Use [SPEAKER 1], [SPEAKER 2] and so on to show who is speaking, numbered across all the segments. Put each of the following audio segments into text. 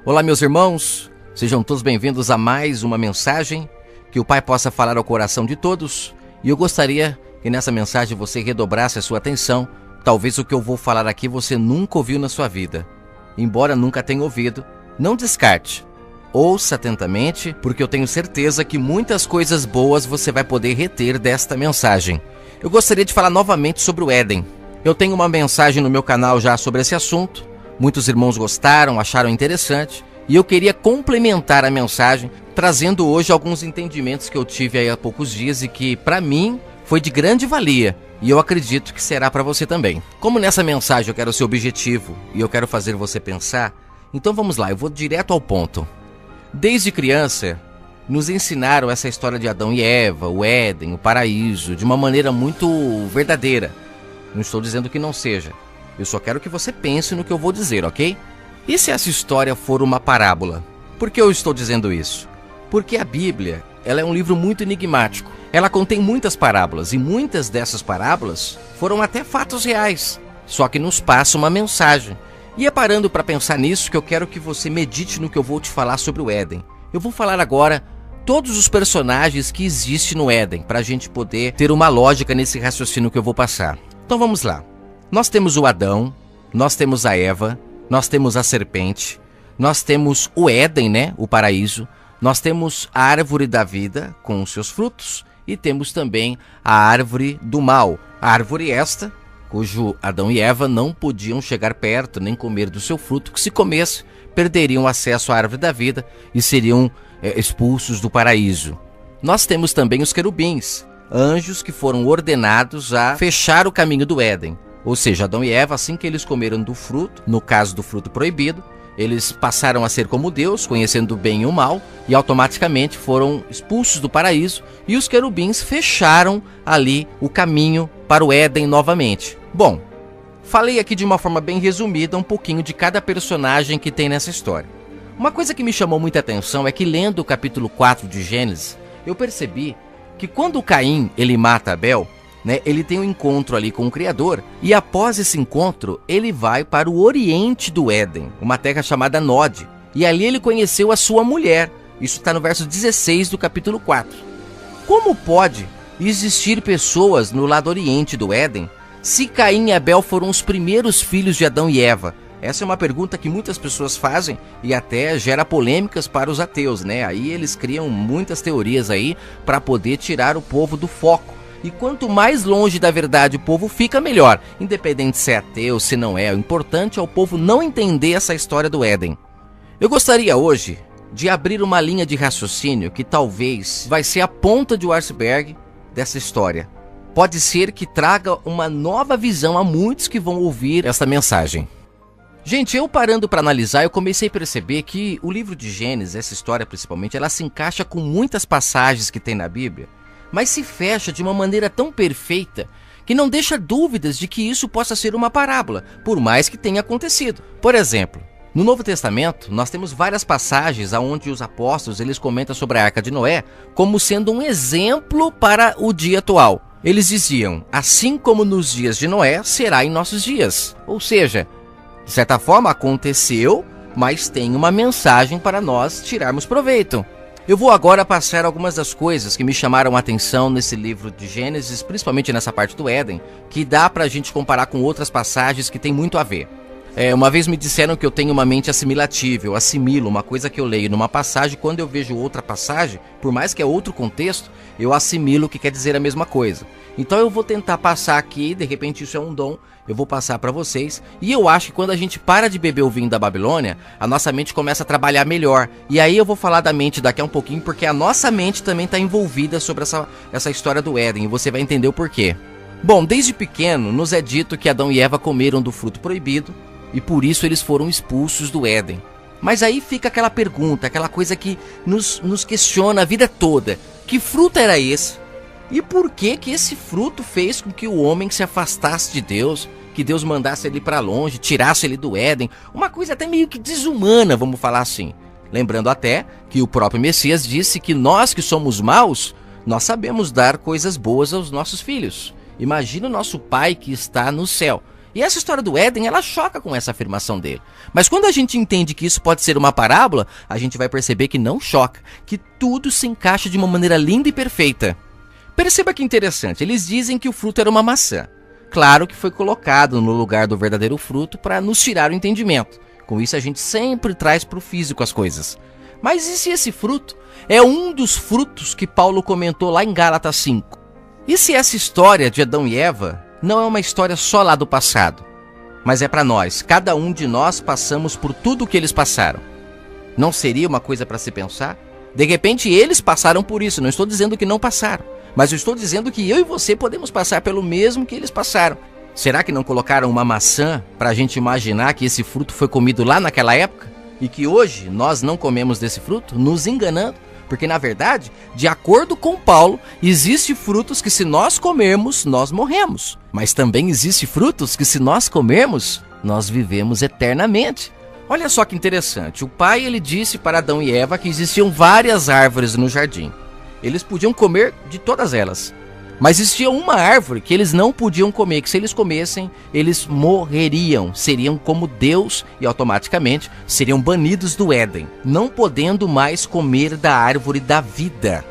[SPEAKER 1] Olá, meus irmãos, sejam todos bem-vindos a mais uma mensagem, que o Pai possa falar ao coração de todos, e eu gostaria que nessa mensagem você redobrasse a sua atenção. Talvez o que eu vou falar aqui você nunca ouviu na sua vida. Embora nunca tenha ouvido, não descarte. Ouça atentamente, porque eu tenho certeza que muitas coisas boas você vai poder reter desta mensagem. Eu gostaria de falar novamente sobre o Éden. Eu tenho uma mensagem no meu canal já sobre esse assunto. Muitos irmãos gostaram, acharam interessante, e eu queria complementar a mensagem, trazendo hoje alguns entendimentos que eu tive aí há poucos dias e que, para mim, foi de grande valia, e eu acredito que será para você também. Como nessa mensagem eu quero ser objetivo e eu quero fazer você pensar, então vamos lá, eu vou direto ao ponto. Desde criança, nos ensinaram essa história de Adão e Eva, o Éden, o paraíso, de uma maneira muito verdadeira. Não estou dizendo que não seja. Eu só quero que você pense no que eu vou dizer, ok? E se essa história for uma parábola? Por que eu estou dizendo isso? Porque a Bíblia, ela é um livro muito enigmático. Ela contém muitas parábolas, e muitas dessas parábolas foram até fatos reais, só que nos passa uma mensagem. E é parando para pensar nisso que eu quero que você medite no que eu vou te falar sobre o Éden. Eu vou falar agora todos os personagens que existem no Éden, para a gente poder ter uma lógica nesse raciocínio que eu vou passar. Então vamos lá. Nós temos o Adão, nós temos a Eva, nós temos a serpente, nós temos o Éden, né, o paraíso, nós temos a árvore da vida com os seus frutos e temos também a árvore do mal, a árvore esta, cujo Adão e Eva não podiam chegar perto nem comer do seu fruto, que se comesse, perderiam acesso à árvore da vida e seriam expulsos do paraíso. Nós temos também os querubins, anjos que foram ordenados a fechar o caminho do Éden. Ou seja, Adão e Eva, assim que eles comeram do fruto, no caso do fruto proibido, eles passaram a ser como Deus, conhecendo o bem e o mal, e automaticamente foram expulsos do paraíso, e os querubins fecharam ali o caminho para o Éden novamente. Bom, falei aqui de uma forma bem resumida um pouquinho de cada personagem que tem nessa história. Uma coisa que me chamou muita atenção é que, lendo o capítulo 4 de Gênesis, eu percebi que quando Caim ele mata Abel, ele tem um encontro ali com o Criador, e após esse encontro, ele vai para o oriente do Éden, uma terra chamada Nod, e ali ele conheceu a sua mulher. Isso está no verso 16 do capítulo 4. Como pode existir pessoas no lado oriente do Éden, se Caim e Abel foram os primeiros filhos de Adão e Eva? Essa é uma pergunta que muitas pessoas fazem e até gera polêmicas para os ateus, Aí eles criam muitas teorias aí para poder tirar o povo do foco. E quanto mais longe da verdade o povo fica, melhor. Independente se é ateu, se não é. O importante é o povo não entender essa história do Éden. Eu gostaria hoje de abrir uma linha de raciocínio que talvez vai ser a ponta de iceberg dessa história. Pode ser que traga uma nova visão a muitos que vão ouvir esta mensagem. Gente, eu parando para analisar, eu comecei a perceber que o livro de Gênesis, essa história principalmente, ela se encaixa com muitas passagens que tem na Bíblia, mas se fecha de uma maneira tão perfeita que não deixa dúvidas de que isso possa ser uma parábola, por mais que tenha acontecido. Por exemplo, no Novo Testamento, nós temos várias passagens onde os apóstolos eles comentam sobre a Arca de Noé como sendo um exemplo para o dia atual. Eles diziam, assim como nos dias de Noé, será em nossos dias. Ou seja, de certa forma aconteceu, mas tem uma mensagem para nós tirarmos proveito. Eu vou agora passar algumas das coisas que me chamaram a atenção nesse livro de Gênesis, principalmente nessa parte do Éden, que dá pra gente comparar com outras passagens que tem muito a ver. Uma vez me disseram que eu tenho uma mente assimilativa, eu assimilo uma coisa que eu leio numa passagem, quando eu vejo outra passagem, por mais que é outro contexto, eu assimilo o que quer dizer a mesma coisa. Então eu vou tentar passar aqui, de repente isso é um dom, eu vou passar para vocês, e eu acho que quando a gente para de beber o vinho da Babilônia, a nossa mente começa a trabalhar melhor. E aí eu vou falar da mente daqui a um pouquinho, porque a nossa mente também está envolvida sobre essa história do Éden, e você vai entender o porquê. Bom, desde pequeno nos é dito que Adão e Eva comeram do fruto proibido, e por isso eles foram expulsos do Éden. Mas aí fica aquela pergunta, aquela coisa que nos questiona a vida toda. Que fruto era esse? E por que esse fruto fez com que o homem se afastasse de Deus, que Deus mandasse ele para longe, tirasse ele do Éden? Uma coisa até meio que desumana, vamos falar assim. Lembrando até que o próprio Messias disse que nós que somos maus, nós sabemos dar coisas boas aos nossos filhos. Imagina o nosso Pai que está no céu. E essa história do Éden, ela choca com essa afirmação dele. Mas quando a gente entende que isso pode ser uma parábola, a gente vai perceber que não choca, que tudo se encaixa de uma maneira linda e perfeita. Perceba que interessante, eles dizem que o fruto era uma maçã. Claro que foi colocado no lugar do verdadeiro fruto para nos tirar o entendimento. Com isso a gente sempre traz para o físico as coisas. Mas e se esse fruto é um dos frutos que Paulo comentou lá em Gálatas 5? E se essa história de Adão e Eva não é uma história só lá do passado, mas é para nós, cada um de nós passamos por tudo o que eles passaram? Não seria uma coisa para se pensar? De repente eles passaram por isso, não estou dizendo que não passaram, mas eu estou dizendo que eu e você podemos passar pelo mesmo que eles passaram. Será que não colocaram uma maçã para a gente imaginar que esse fruto foi comido lá naquela época? E que hoje nós não comemos desse fruto, nos enganando? Porque, na verdade, de acordo com Paulo, existem frutos que se nós comermos, nós morremos. Mas também existem frutos que se nós comermos, nós vivemos eternamente. Olha só que interessante, o pai ele disse para Adão e Eva que existiam várias árvores no jardim. Eles podiam comer de todas elas. Mas existia uma árvore que eles não podiam comer, que se eles comessem, eles morreriam, seriam como Deus e automaticamente seriam banidos do Éden, não podendo mais comer da árvore da vida.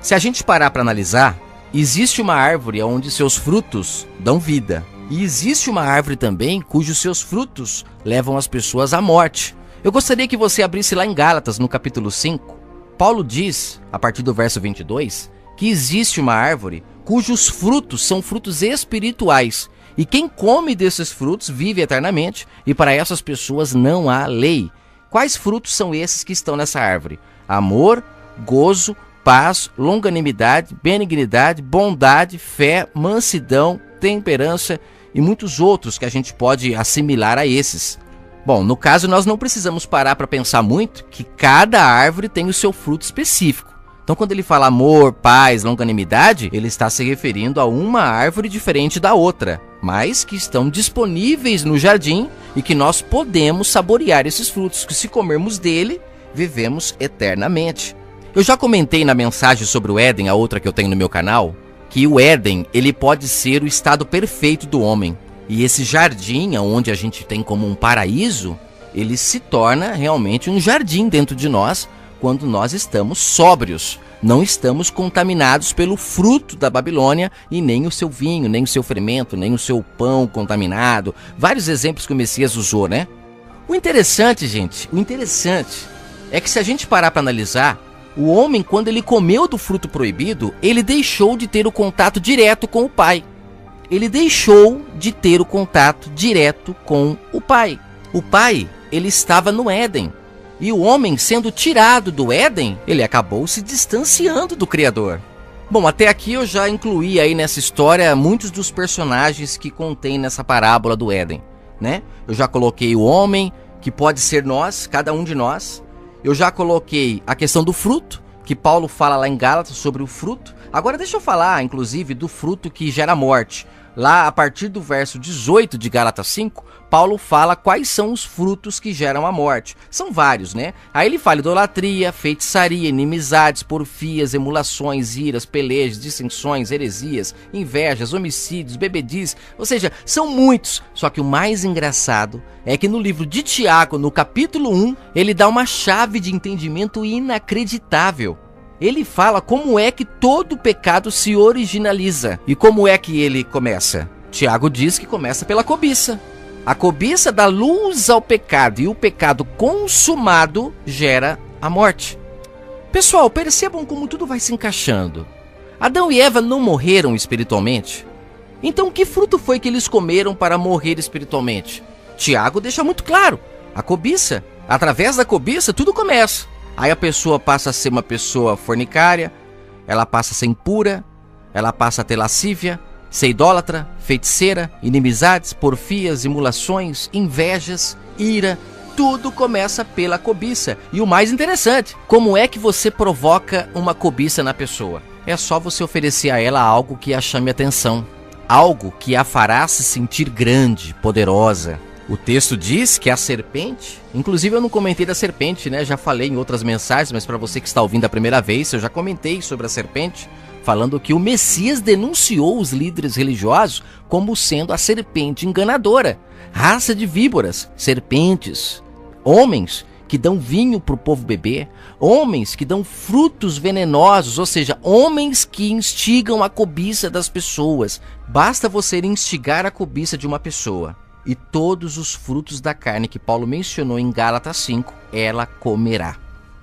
[SPEAKER 1] Se a gente parar para analisar, existe uma árvore onde seus frutos dão vida, e existe uma árvore também cujos seus frutos levam as pessoas à morte. Eu gostaria que você abrisse lá em Gálatas, no capítulo 5. Paulo diz, a partir do verso 22, que existe uma árvore cujos frutos são frutos espirituais, e quem come desses frutos vive eternamente, e para essas pessoas não há lei. Quais frutos são esses que estão nessa árvore? Amor, gozo, paz, longanimidade, benignidade, bondade, fé, mansidão, temperança e muitos outros que a gente pode assimilar a esses. Bom, no caso nós não precisamos parar para pensar muito que cada árvore tem o seu fruto específico. Então, quando ele fala amor, paz, longanimidade, ele está se referindo a uma árvore diferente da outra, mas que estão disponíveis no jardim e que nós podemos saborear esses frutos, que se comermos dele, vivemos eternamente. Eu já comentei na mensagem sobre o Éden, a outra que eu tenho no meu canal, que o Éden ele pode ser o estado perfeito do homem. E esse jardim, onde a gente tem como um paraíso, ele se torna realmente um jardim dentro de nós, quando nós estamos sóbrios, não estamos contaminados pelo fruto da Babilônia e nem o seu vinho, nem o seu fermento, nem o seu pão contaminado. Vários exemplos que o Messias usou, né? O interessante, gente, é que se a gente parar para analisar, o homem, quando ele comeu do fruto proibido, ele deixou de ter o contato direto com o Pai. Ele deixou de ter o contato direto com o Pai. O Pai, ele estava no Éden. E o homem, sendo tirado do Éden, ele acabou se distanciando do Criador. Bom, até aqui eu já incluí aí nessa história muitos dos personagens que contém nessa parábola do Éden, né? Eu já coloquei o homem, que pode ser nós, cada um de nós. Eu já coloquei a questão do fruto, que Paulo fala lá em Gálatas sobre o fruto. Agora deixa eu falar, inclusive, do fruto que gera morte. Lá, a partir do verso 18 de Gálatas 5, Paulo fala quais são os frutos que geram a morte. São vários, né? Aí ele fala idolatria, feitiçaria, inimizades, porfias, emulações, iras, pelejas, dissensões, heresias, invejas, homicídios, bebedices. Ou seja, são muitos. Só que o mais engraçado é que no livro de Tiago, no capítulo 1, ele dá uma chave de entendimento inacreditável. Ele fala como é que todo pecado se originaliza. E como é que ele começa? Tiago diz que começa pela cobiça. A cobiça dá luz ao pecado e o pecado consumado gera a morte. Pessoal, percebam como tudo vai se encaixando. Adão e Eva não morreram espiritualmente? Então que fruto foi que eles comeram para morrer espiritualmente? Tiago deixa muito claro. A cobiça. Através da cobiça tudo começa. Aí a pessoa passa a ser uma pessoa fornicária, ela passa a ser impura, ela passa a ter lascívia, ser idólatra, feiticeira, inimizades, porfias, emulações, invejas, ira. Tudo começa pela cobiça. E o mais interessante, como é que você provoca uma cobiça na pessoa? É só você oferecer a ela algo que a chame atenção, algo que a fará se sentir grande, poderosa. O texto diz que a serpente, inclusive eu não comentei da serpente, né? Já falei em outras mensagens, mas para você que está ouvindo a primeira vez, eu já comentei sobre a serpente. falando que o Messias denunciou os líderes religiosos como sendo a serpente enganadora, raça de víboras, serpentes, homens que dão vinho para o povo beber, homens que dão frutos venenosos, ou seja, homens que instigam a cobiça das pessoas. Basta você instigar a cobiça de uma pessoa e todos os frutos da carne que Paulo mencionou em Gálatas 5, ela comerá.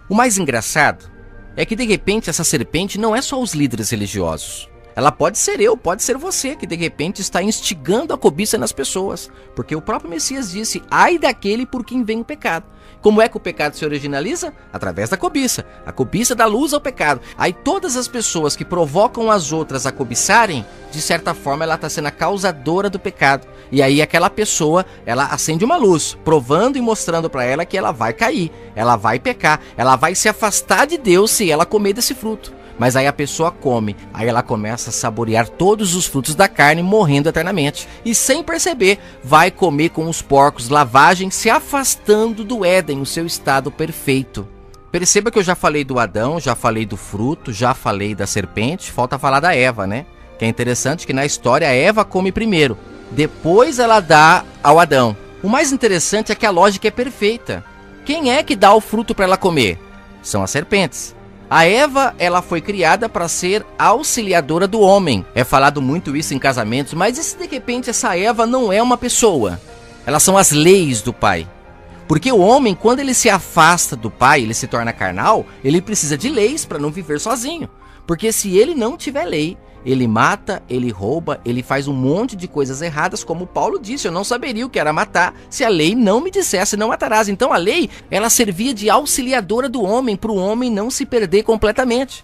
[SPEAKER 1] O mais engraçado é que de repente essa serpente não é só os líderes religiosos. Ela pode ser eu, pode ser você, que de repente está instigando a cobiça nas pessoas. Porque o próprio Messias disse, ai daquele por quem vem o pecado. Como é que o pecado se originaliza? Através da cobiça. A cobiça dá luz ao pecado. Aí todas as pessoas que provocam as outras a cobiçarem, de certa forma ela está sendo a causadora do pecado. E aí aquela pessoa, ela acende uma luz, provando e mostrando para ela que ela vai cair, ela vai pecar, ela vai se afastar de Deus se ela comer desse fruto. Mas aí a pessoa come, aí ela começa a saborear todos os frutos da carne, morrendo eternamente. E sem perceber, vai comer com os porcos, lavagem, se afastando do Éden, o seu estado perfeito. Perceba que eu já falei do Adão, já falei do fruto, já falei da serpente, falta falar da Eva, né? Que é interessante que na história a Eva come primeiro, depois ela dá ao Adão. O mais interessante é que a lógica é perfeita. Quem é que dá o fruto para ela comer? São as serpentes. A Eva, ela foi criada para ser auxiliadora do homem. É falado muito isso em casamentos, mas e se de repente essa Eva não é uma pessoa? Elas são as leis do pai. Porque o homem, quando ele se afasta do pai, ele se torna carnal, ele precisa de leis para não viver sozinho. Porque se ele não tiver lei, ele mata, ele rouba, ele faz um monte de coisas erradas, como Paulo disse, eu não saberia o que era matar se a lei não me dissesse não matarás. Então a lei, ela servia de auxiliadora do homem, para o homem não se perder completamente.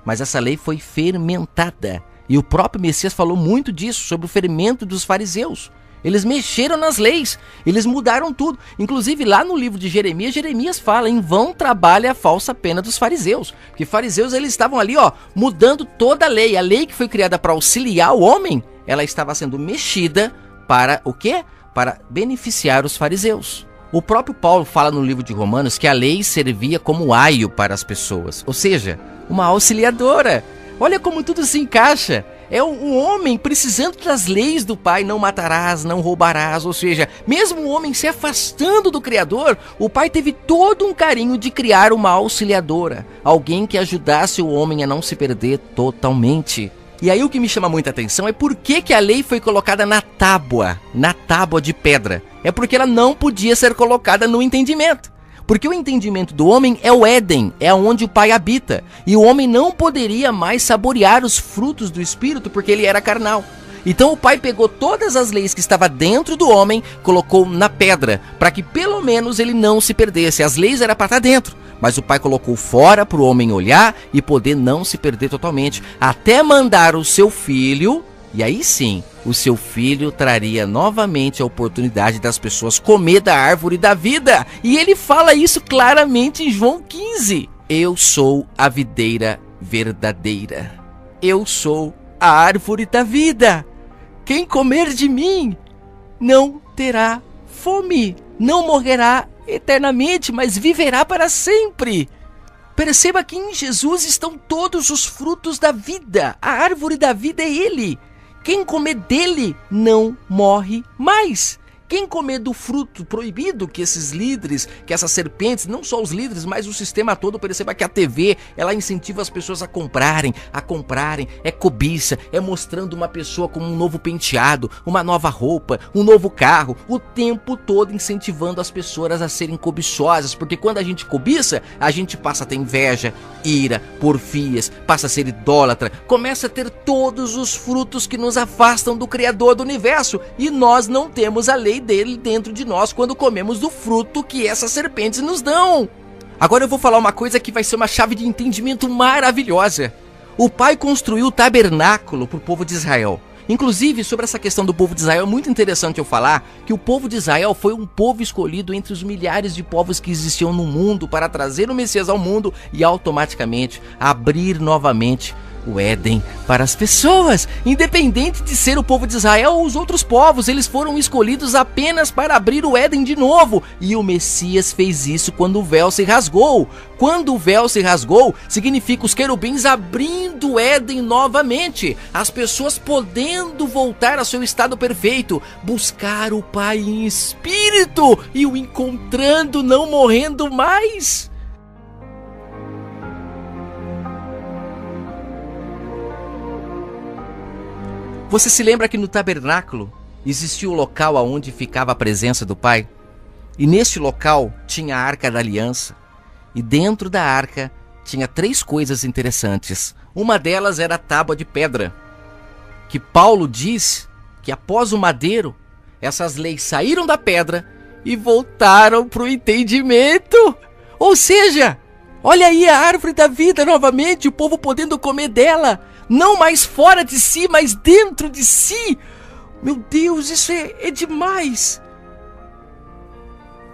[SPEAKER 1] Mas essa lei foi fermentada, e o próprio Messias falou muito disso, sobre o fermento dos fariseus. Eles mexeram nas leis, eles mudaram tudo. Inclusive lá no livro de Jeremias, Jeremias fala, em vão trabalha a falsa pena dos fariseus. Porque fariseus, eles estavam ali, mudando toda a lei que foi criada para auxiliar o homem, ela estava sendo mexida para o quê? Para beneficiar os fariseus. O próprio Paulo fala no livro de Romanos que a lei servia como aio para as pessoas, ou seja, uma auxiliadora. Olha como tudo se encaixa. É um homem precisando das leis do pai, não matarás, não roubarás, ou seja, mesmo o homem se afastando do Criador, o pai teve todo um carinho de criar uma auxiliadora, alguém que ajudasse o homem a não se perder totalmente. E aí o que me chama muita atenção é por que a lei foi colocada na tábua de pedra. É porque ela não podia ser colocada no entendimento. Porque o entendimento do homem é o Éden, é onde o pai habita. E o homem não poderia mais saborear os frutos do Espírito porque ele era carnal. Então o pai pegou todas as leis que estavam dentro do homem, colocou na pedra, para que pelo menos ele não se perdesse. As leis eram para estar dentro, mas o pai colocou fora para o homem olhar e poder não se perder totalmente. Até mandar o seu filho, e aí sim, o seu filho traria novamente a oportunidade das pessoas comer da árvore da vida. E ele fala isso claramente em João 15. Eu sou a videira verdadeira. Eu sou a árvore da vida. Quem comer de mim não terá fome, não morrerá eternamente, mas viverá para sempre. Perceba que em Jesus estão todos os frutos da vida. A árvore da vida é Ele. Quem comer dele não morre mais. Quem comer do fruto proibido que esses líderes, que essas serpentes, não só os líderes, mas o sistema todo, perceba que a TV, ela incentiva as pessoas a comprarem, é cobiça, é mostrando uma pessoa com um novo penteado, uma nova roupa, um novo carro, o tempo todo incentivando as pessoas a serem cobiçosas, porque quando a gente cobiça, a gente passa a ter inveja, ira, porfias, passa a ser idólatra, começa a ter todos os frutos que nos afastam do Criador do Universo, e nós não temos a lei dele dentro de nós quando comemos do fruto que essas serpentes nos dão. Agora eu vou falar uma coisa que vai ser uma chave de entendimento maravilhosa. O pai construiu o tabernáculo para o povo de Israel. Inclusive, sobre essa questão do povo de Israel, é muito interessante eu falar que o povo de Israel foi um povo escolhido entre os milhares de povos que existiam no mundo para trazer o Messias ao mundo e automaticamente abrir novamente o Éden para as pessoas. Independente de ser o povo de Israel ou os outros povos, eles foram escolhidos apenas para abrir o Éden de novo. E o Messias fez isso quando o véu se rasgou. Quando o véu se rasgou, significa os querubins abrindo o Éden novamente. As pessoas podendo voltar ao seu estado perfeito, buscar o Pai em espírito e o encontrando, não morrendo mais. Você se lembra que no tabernáculo existia o local onde ficava a presença do Pai? E neste local tinha a Arca da Aliança. E dentro da arca tinha 3 coisas interessantes. Uma delas era a tábua de pedra, que Paulo diz que após o madeiro, essas leis saíram da pedra e voltaram para o entendimento. Ou seja, olha aí a árvore da vida novamente, o povo podendo comer dela, não mais fora de si, mas dentro de si. Meu Deus, isso é demais.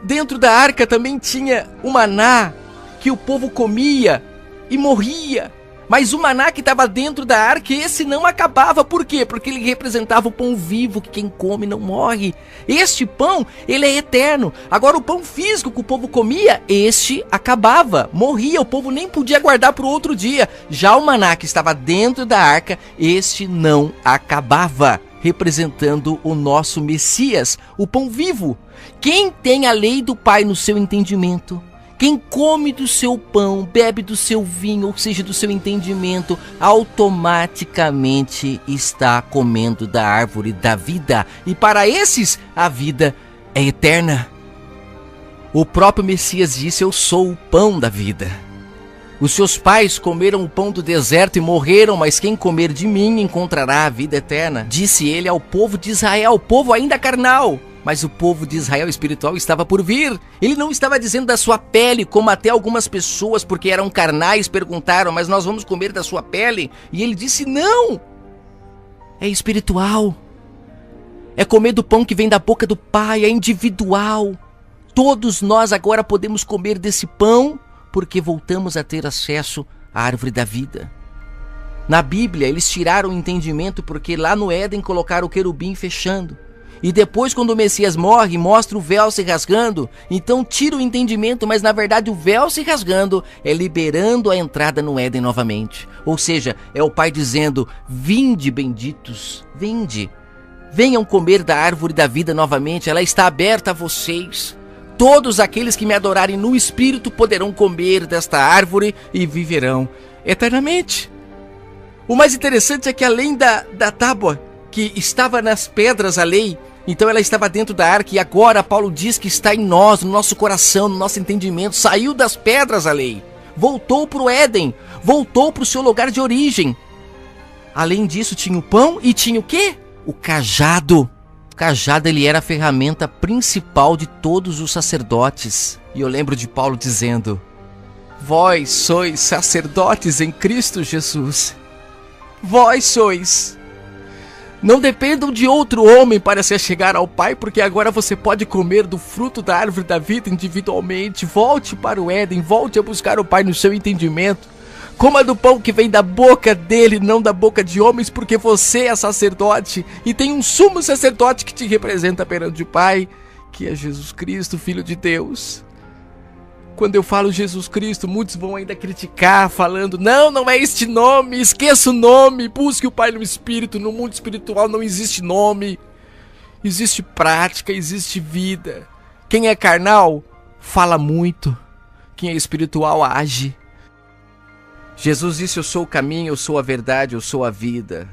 [SPEAKER 1] Dentro da arca também tinha o maná, que o povo comia e morria. Mas o maná que estava dentro da arca, esse não acabava. Por quê? Porque ele representava o pão vivo, que quem come não morre. Este pão, ele é eterno. Agora o pão físico que o povo comia, este acabava, morria. O povo nem podia guardar para o outro dia. Já o maná que estava dentro da arca, este não acabava, representando o nosso Messias, o pão vivo. Quem tem a lei do Pai no seu entendimento, quem come do seu pão, bebe do seu vinho, ou seja, do seu entendimento, automaticamente está comendo da árvore da vida. E para esses, a vida é eterna. O próprio Messias disse: eu sou o pão da vida. Os seus pais comeram o pão do deserto e morreram, mas quem comer de mim encontrará a vida eterna. Disse ele ao povo de Israel, povo ainda carnal. Mas o povo de Israel espiritual estava por vir. Ele não estava dizendo da sua pele, como até algumas pessoas, porque eram carnais, perguntaram: mas nós vamos comer da sua pele? E ele disse: não, é espiritual. É comer do pão que vem da boca do Pai, é individual. Todos nós agora podemos comer desse pão, porque voltamos a ter acesso à árvore da vida. Na Bíblia, eles tiraram o entendimento porque lá no Éden colocaram o querubim fechando. E depois, quando o Messias morre, mostra o véu se rasgando. Então tira o entendimento, mas na verdade o véu se rasgando é liberando a entrada no Éden novamente. Ou seja, é o Pai dizendo: vinde benditos, vinde. Venham comer da árvore da vida novamente, ela está aberta a vocês. Todos aqueles que me adorarem no Espírito poderão comer desta árvore e viverão eternamente. O mais interessante é que além da tábua que estava nas pedras, a lei, então ela estava dentro da arca, e agora Paulo diz que está em nós, no nosso coração, no nosso entendimento. Saiu das pedras a lei, voltou para o Éden, voltou para o seu lugar de origem. Além disso tinha o pão e tinha o quê? O cajado. O cajado, ele era a ferramenta principal de todos os sacerdotes. E eu lembro de Paulo dizendo: vós sois sacerdotes em Cristo Jesus. Vós sois. Não dependam de outro homem para se chegar ao Pai, porque agora você pode comer do fruto da árvore da vida individualmente. Volte para o Éden, volte a buscar o Pai no seu entendimento. Coma do pão que vem da boca dele, não da boca de homens, porque você é sacerdote e tem um sumo sacerdote que te representa perante o Pai, que é Jesus Cristo, Filho de Deus. Quando eu falo Jesus Cristo, muitos vão ainda criticar, falando: não é este nome, esqueça o nome, busque o Pai no Espírito. No mundo espiritual não existe nome, existe prática, existe vida. Quem é carnal, fala muito. Quem é espiritual, age. Jesus disse: eu sou o caminho, eu sou a verdade, eu sou a vida.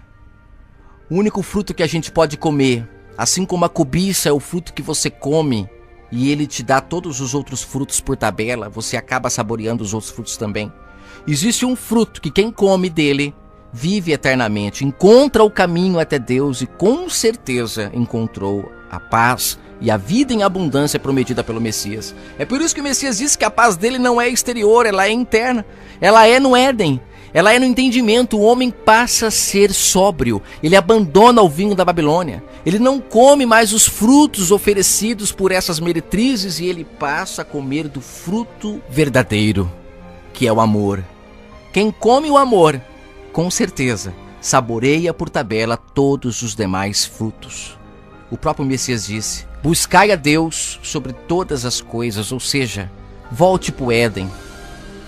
[SPEAKER 1] O único fruto que a gente pode comer, assim como a cobiça é o fruto que você come, e ele te dá todos os outros frutos por tabela, você acaba saboreando os outros frutos também. Existe um fruto que quem come dele vive eternamente, encontra o caminho até Deus e com certeza encontrou a paz e a vida em abundância prometida pelo Messias. É por isso que o Messias disse que a paz dele não é exterior, ela é interna, ela é no Éden. Ela é no entendimento. O homem passa a ser sóbrio, ele abandona o vinho da Babilônia, ele não come mais os frutos oferecidos por essas meretrizes e ele passa a comer do fruto verdadeiro, que é o amor. Quem come o amor, com certeza saboreia por tabela todos os demais frutos. O próprio Messias disse: buscai a Deus sobre todas as coisas, ou seja, volte para o Éden,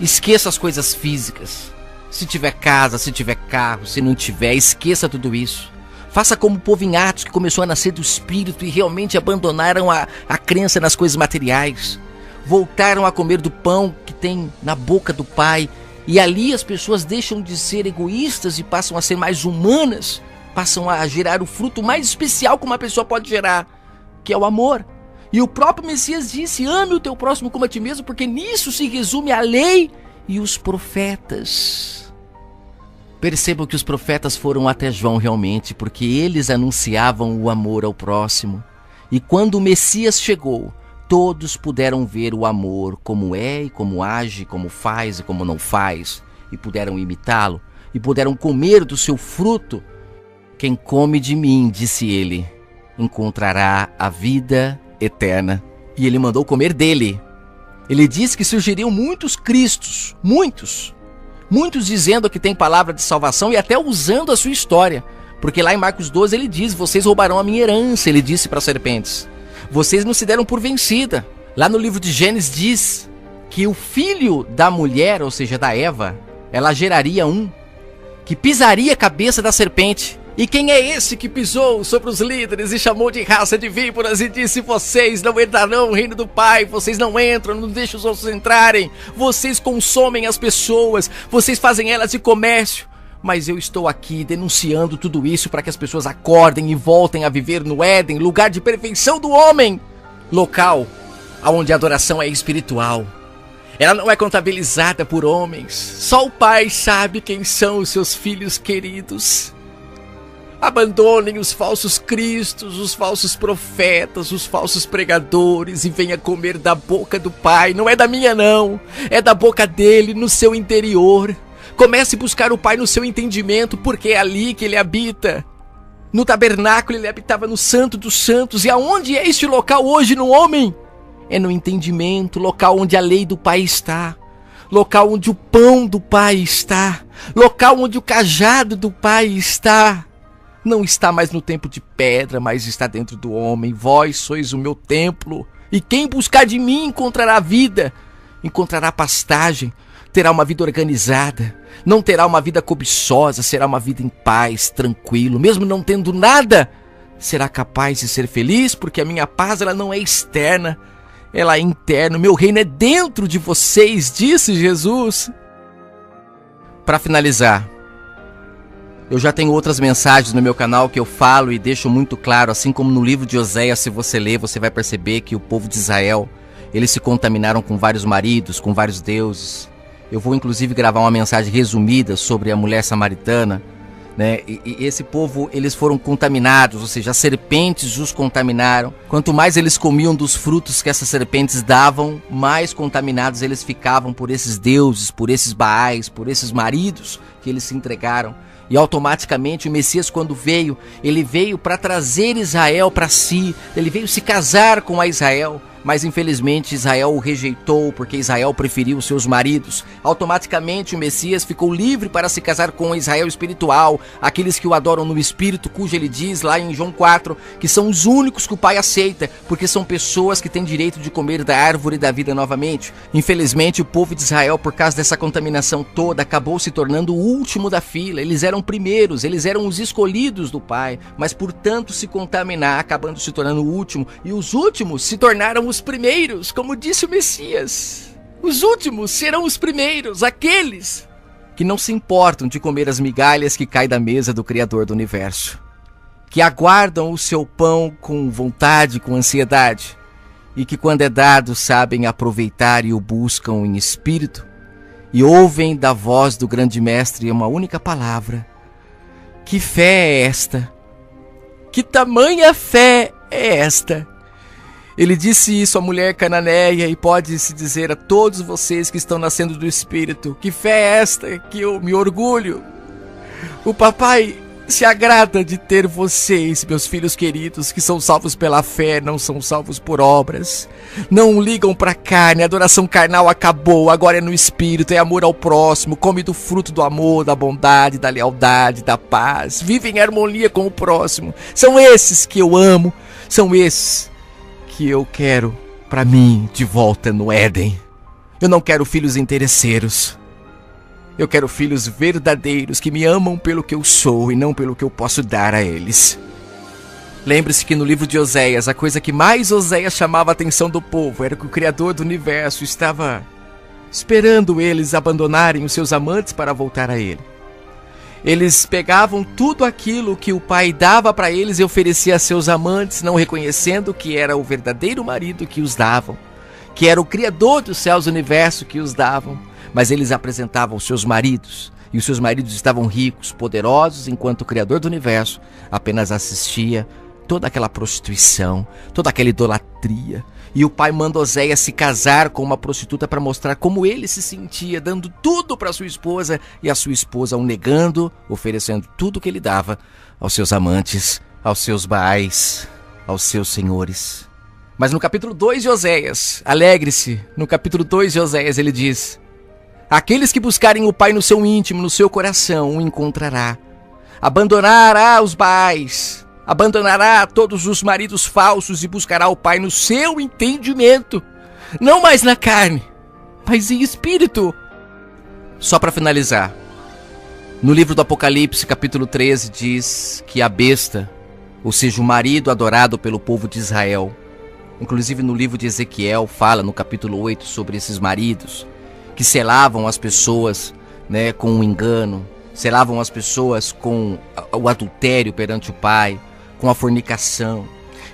[SPEAKER 1] esqueça as coisas físicas. Se tiver casa, se tiver carro, se não tiver, esqueça tudo isso. Faça como o povo em Atos, que começou a nascer do Espírito e realmente abandonaram a crença nas coisas materiais. Voltaram a comer do pão que tem na boca do Pai. E ali as pessoas deixam de ser egoístas e passam a ser mais humanas. Passam a gerar o fruto mais especial que uma pessoa pode gerar, que é o amor. E o próprio Messias disse: ame o teu próximo como a ti mesmo, porque nisso se resume a lei e os profetas. Percebam que os profetas foram até João realmente, porque eles anunciavam o amor ao próximo. E quando o Messias chegou, todos puderam ver o amor, como é e como age, como faz e como não faz, e puderam imitá-lo, e puderam comer do seu fruto. Quem come de mim, disse ele, encontrará a vida eterna. E ele mandou comer dele. Ele disse que surgiriam muitos cristos, muitos dizendo que tem palavra de salvação e até usando a sua história. Porque lá em Marcos 12 ele diz: vocês roubarão a minha herança, ele disse para as serpentes. Vocês não se deram por vencida. Lá no livro de Gênesis diz que o filho da mulher, ou seja, da Eva, ela geraria um que pisaria a cabeça da serpente. E quem é esse que pisou sobre os líderes e chamou de raça de víboras e disse: vocês não entrarão no reino do Pai, vocês não entram, não deixam os outros entrarem, vocês consomem as pessoas, vocês fazem elas de comércio. Mas eu estou aqui denunciando tudo isso para que as pessoas acordem e voltem a viver no Éden, lugar de perfeição do homem, local onde a adoração é espiritual. Ela não é contabilizada por homens. Só o Pai sabe quem são os seus filhos queridos. Abandonem os falsos cristos, os falsos profetas, os falsos pregadores e venha comer da boca do Pai. Não é da minha não, é da boca dele, no seu interior. Comece a buscar o Pai no seu entendimento, porque é ali que ele habita. No tabernáculo ele habitava no Santo dos Santos. E aonde é este local hoje no homem? É no entendimento, local onde a lei do Pai está. Local onde o pão do Pai está. Local onde o cajado do Pai está. Não está mais no templo de pedra, mas está dentro do homem. Vós sois o meu templo. E quem buscar de mim encontrará vida, encontrará pastagem, terá uma vida organizada. Não terá uma vida cobiçosa, será uma vida em paz, tranquilo. Mesmo não tendo nada, será capaz de ser feliz, porque a minha paz ela não é externa, ela é interna. Meu reino é dentro de vocês, disse Jesus. Para finalizar, eu já tenho outras mensagens no meu canal que eu falo e deixo muito claro, assim como no livro de Oséias, se você ler, você vai perceber que o povo de Israel, eles se contaminaram com vários maridos, com vários deuses. Eu vou inclusive gravar uma mensagem resumida sobre a mulher samaritana, né? E esse povo, eles foram contaminados, ou seja, as serpentes os contaminaram. Quanto mais eles comiam dos frutos que essas serpentes davam, mais contaminados eles ficavam por esses deuses, por esses baais, por esses maridos que eles se entregaram. E automaticamente o Messias, quando veio, ele veio para trazer Israel para si, ele veio se casar com a Israel. Mas infelizmente Israel o rejeitou, porque Israel preferiu os seus maridos. Automaticamente o Messias ficou livre para se casar com Israel espiritual, aqueles que o adoram no espírito, cujo ele diz lá em João 4, que são os únicos que o Pai aceita, porque são pessoas que têm direito de comer da árvore da vida novamente. Infelizmente o povo de Israel, por causa dessa contaminação toda, acabou se tornando o último da fila. Eles eram primeiros, eles eram os escolhidos do Pai, mas por tanto se contaminar, acabando se tornando o último, e os últimos se tornaram os primeiros, como disse o Messias. Os últimos serão os primeiros, aqueles que não se importam de comer as migalhas que caem da mesa do Criador do Universo, que aguardam o seu pão com vontade, com ansiedade, e que quando é dado sabem aproveitar e o buscam em espírito, e ouvem da voz do grande mestre uma única palavra: que fé é esta? Que tamanha fé é esta? Ele disse isso à mulher cananeia e pode-se dizer a todos vocês que estão nascendo do Espírito: que fé é esta que eu me orgulho? O papai se agrada de ter vocês, meus filhos queridos, que são salvos pela fé, não são salvos por obras. Não ligam para a carne, a adoração carnal acabou, agora é no espírito, é amor ao próximo, come do fruto do amor, da bondade, da lealdade, da paz, vivem em harmonia com o próximo. São esses que eu amo, são esses que eu quero para mim de volta no Éden. Eu não quero filhos interesseiros. Eu quero filhos verdadeiros que me amam pelo que eu sou e não pelo que eu posso dar a eles. Lembre-se que no livro de Oséias, a coisa que mais Oséias chamava a atenção do povo era que o Criador do universo estava esperando eles abandonarem os seus amantes para voltar a ele. Eles pegavam tudo aquilo que o pai dava para eles e oferecia a seus amantes, não reconhecendo que era o verdadeiro marido que os davam, que era o Criador dos céus e do universo que os davam. Mas eles apresentavam os seus maridos, e os seus maridos estavam ricos, poderosos, enquanto o Criador do universo apenas assistia toda aquela prostituição, toda aquela idolatria. E o pai manda Oséias se casar com uma prostituta para mostrar como ele se sentia, dando tudo para sua esposa, e a sua esposa o negando, oferecendo tudo o que ele dava aos seus amantes, aos seus baais, aos seus senhores. Mas no capítulo 2 de Oséias, alegre-se, no capítulo 2 de Oséias ele diz: aqueles que buscarem o Pai no seu íntimo, no seu coração, o encontrará. Abandonará os baais, abandonará todos os maridos falsos e buscará o Pai no seu entendimento. Não mais na carne, mas em espírito. Só para finalizar, no livro do Apocalipse, capítulo 13, diz que a besta, ou seja, o marido adorado pelo povo de Israel, inclusive no livro de Ezequiel, fala no capítulo 8 sobre esses maridos, que selavam as pessoas, né, com o engano, selavam as pessoas com o adultério perante o pai, com a fornicação,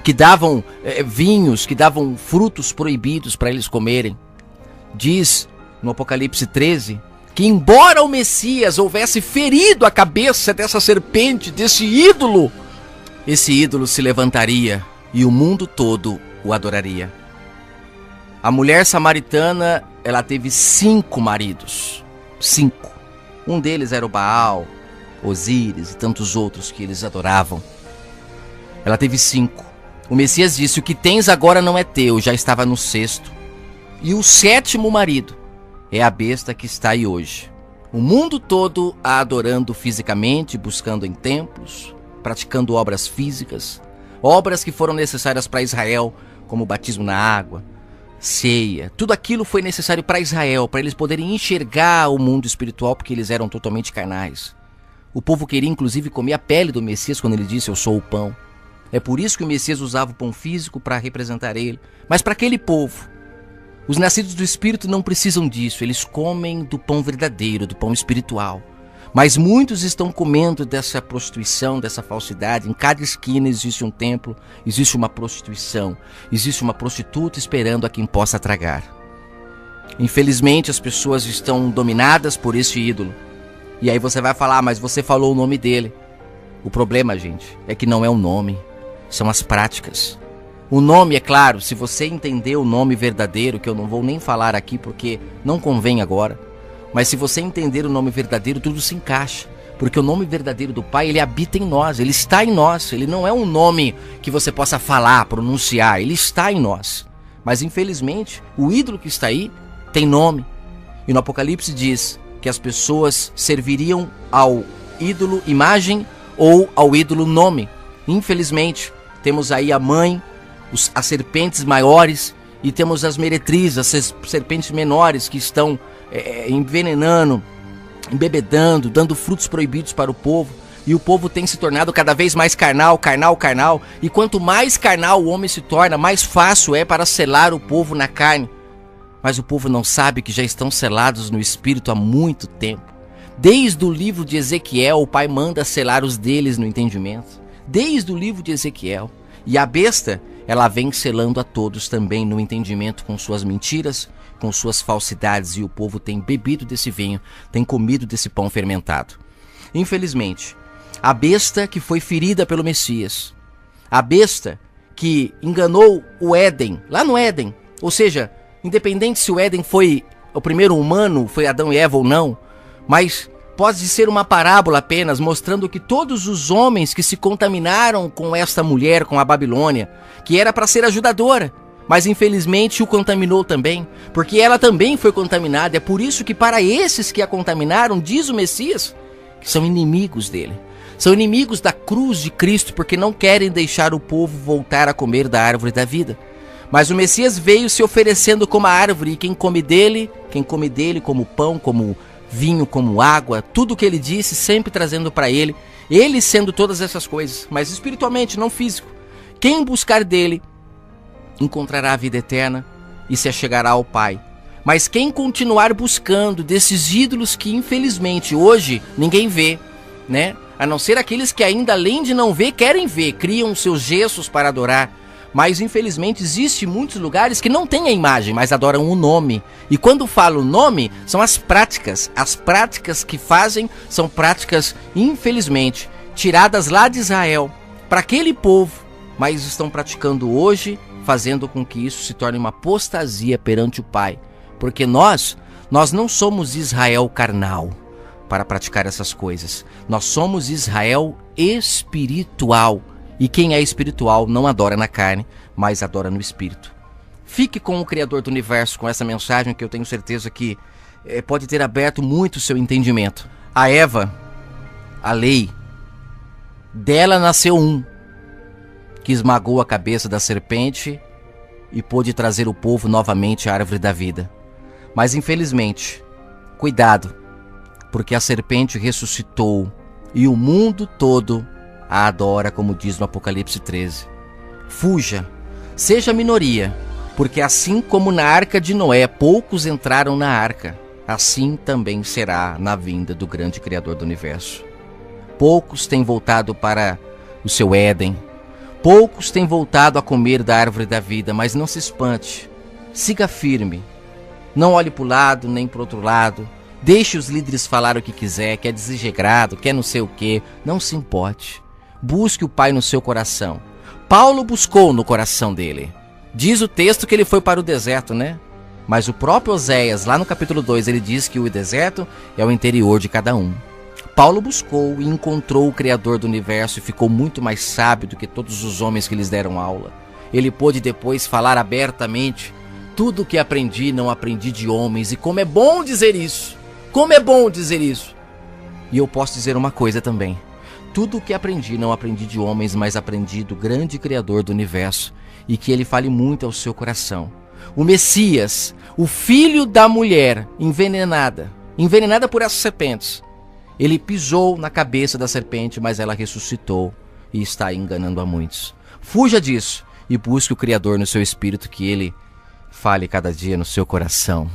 [SPEAKER 1] que davam vinhos, que davam frutos proibidos para eles comerem. Diz no Apocalipse 13 que embora o Messias houvesse ferido a cabeça dessa serpente, desse ídolo, esse ídolo se levantaria e o mundo todo o adoraria. A mulher samaritana, ela teve 5 maridos. 5. Um deles era o Baal, Osíris e tantos outros que eles adoravam. Ela teve 5. O Messias disse: o que tens agora não é teu, já estava no 6º. E o 7º marido é a besta que está aí hoje. O mundo todo a adorando fisicamente, buscando em templos, praticando obras físicas, obras que foram necessárias para Israel, como o batismo na água, ceia. Tudo aquilo foi necessário para Israel, para eles poderem enxergar o mundo espiritual, porque eles eram totalmente carnais. O povo queria inclusive comer a pele do Messias quando ele disse: eu sou o pão. É por isso que o Messias usava o pão físico para representar ele. Mas para aquele povo, os nascidos do Espírito não precisam disso. Eles comem do pão verdadeiro, do pão espiritual. Mas muitos estão comendo dessa prostituição, dessa falsidade. Em cada esquina existe um templo, existe uma prostituição, existe uma prostituta esperando a quem possa tragar. Infelizmente as pessoas estão dominadas por esse ídolo. E aí você vai falar: mas você falou o nome dele. O problema, gente, é que não é o nome, são as práticas. O nome, é claro, se você entender o nome verdadeiro, que eu não vou nem falar aqui porque não convém agora, mas se você entender o nome verdadeiro, tudo se encaixa. Porque o nome verdadeiro do Pai, ele habita em nós, ele está em nós. Ele não é um nome que você possa falar, pronunciar, ele está em nós. Mas infelizmente, o ídolo que está aí tem nome. E no Apocalipse diz que as pessoas serviriam ao ídolo imagem ou ao ídolo nome. Infelizmente, temos aí a mãe, as serpentes maiores, e temos as meretrizes, as serpentes menores que estão envenenando, embebedando, dando frutos proibidos para o povo. E o povo tem se tornado cada vez mais carnal. E quanto mais carnal o homem se torna, mais fácil é para selar o povo na carne. Mas o povo não sabe que já estão selados no Espírito há muito tempo. Desde o livro de Ezequiel, o Pai manda selar os deles no entendimento. Desde o livro de Ezequiel. E a besta, ela vem selando a todos também no entendimento com suas mentiras, com suas falsidades. E o povo tem bebido desse vinho, tem comido desse pão fermentado. Infelizmente, a besta que foi ferida pelo Messias, a besta que enganou o Éden, lá no Éden, ou seja, independente se o Éden foi o primeiro humano, foi Adão e Eva ou não, mas pode ser uma parábola apenas, mostrando que todos os homens que se contaminaram com esta mulher, com a Babilônia, que era para ser ajudadora, mas infelizmente o contaminou também, porque ela também foi contaminada. É por isso que para esses que a contaminaram, diz o Messias, que são inimigos dele. São inimigos da cruz de Cristo, porque não querem deixar o povo voltar a comer da árvore da vida. Mas o Messias veio se oferecendo como a árvore, e quem come dele como pão, como vinho, como água, tudo o que ele disse, sempre trazendo para ele sendo todas essas coisas, mas espiritualmente, não físico. Quem buscar dele encontrará a vida eterna e se achegará ao Pai. Mas quem continuar buscando desses ídolos que infelizmente hoje ninguém vê, né? A não ser aqueles que ainda além de não ver, querem ver, criam seus gestos para adorar. Mas infelizmente existe muitos lugares que não têm a imagem, mas adoram o nome. E quando falo nome, são as práticas. As práticas que fazem são práticas, infelizmente, tiradas lá de Israel para aquele povo, mas estão praticando hoje, fazendo com que isso se torne uma apostasia perante o Pai. Porque nós não somos Israel carnal para praticar essas coisas. Nós somos Israel espiritual. E quem é espiritual não adora na carne, mas adora no espírito. Fique com o Criador do Universo, com essa mensagem que eu tenho certeza que pode ter aberto muito o seu entendimento. A Eva, a lei, dela nasceu um, que esmagou a cabeça da serpente e pôde trazer o povo novamente à árvore da vida. Mas infelizmente, cuidado, porque a serpente ressuscitou e o mundo todo a adora, como diz no Apocalipse 13. Fuja, seja minoria, porque assim como na arca de Noé poucos entraram na arca, assim também será na vinda do grande Criador do Universo. Poucos têm voltado para o seu Éden, poucos têm voltado a comer da árvore da vida, mas não se espante, siga firme, não olhe para o lado nem para o outro lado, deixe os líderes falar o que quiser, quer desejegrado, quer não sei o que, não se importe. Busque o Pai no seu coração. Paulo buscou no coração dele. Diz o texto que ele foi para o deserto, né? Mas o próprio Oséias, lá no capítulo 2, ele diz que o deserto é o interior de cada um. Paulo buscou e encontrou o Criador do Universo e ficou muito mais sábio do que todos os homens que lhes deram aula. Ele pôde depois falar abertamente: tudo o que aprendi não aprendi de homens, e como é bom dizer isso! Como é bom dizer isso! E eu posso dizer uma coisa também. Tudo o que aprendi não aprendi de homens, mas aprendi do grande Criador do Universo, e que ele fale muito ao seu coração. O Messias, o filho da mulher envenenada por essas serpentes, ele pisou na cabeça da serpente, mas ela ressuscitou e está enganando a muitos. Fuja disso e busque o Criador no seu espírito, que ele fale cada dia no seu coração.